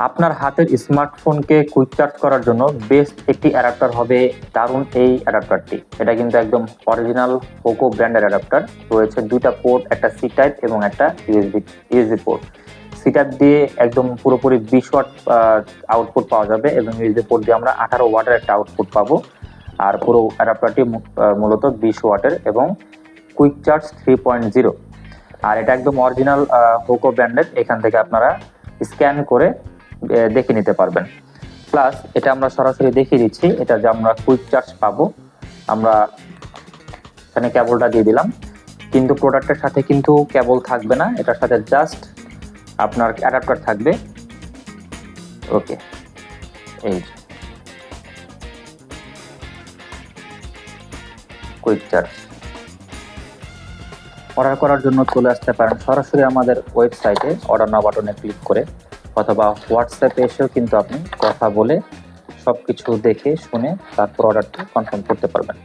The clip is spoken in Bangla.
আপনার হাতের স্মার্টফোনকে কুইক চার্জ করার জন্য বেস্ট একটি অ্যাডাপ্টার হবে দারুন এই অ্যাডাপ্টারটি। এটা কিন্তু একদম অরিজিনাল পোকো ব্র্যান্ডের অ্যাডাপ্টার। রয়েছে দুইটা পোর্ট, একটা সি টাইপ এবং একটা ইউএসবি পোর্ট। সি টাইপ দিয়ে একদম পুরোপুরি 20 ওয়াট আউটপুট পাওয়া যাবে এবং ইউএসবি পোর্ট দিয়ে আমরা 18 ওয়াটের একটা আউটপুট পাবো। আর পুরো অ্যাডাপ্টারটি মূলত 20 ওয়াটের এবং কুইক চার্জ 3.0। আর এটা একদম অরিজিনাল পোকো ব্র্যান্ডের। এখান থেকে আপনারা স্ক্যান করে দেখে নিতে পারবেন। প্লাস এটা আমরা সরাসরি দেখিয়ে দিচ্ছি, এটা যে আমরা কুইক চার্জ পাবো। আমরা এখানে কেবলটা দিয়ে দিলাম, কিন্তু প্রোডাক্টের সাথে কিন্তু কেবল থাকবে না, এটার সাথে জাস্ট আপনার অ্যাডাপ্টার থাকবে। ওকে, এই কুইক চার্জ অর্ডার করার জন্য চলে আসতে পারেন সরাসরি আমাদের ওয়েবসাইটে অর্ডার নাও বাটনে ক্লিক করে, অথবা হোয়াটসঅ্যাপে এসেও কিন্তু আপনি কথা বলে সবকিছু দেখে শুনে তারপর অর্ডারটি কনফার্ম করতে পারবেন।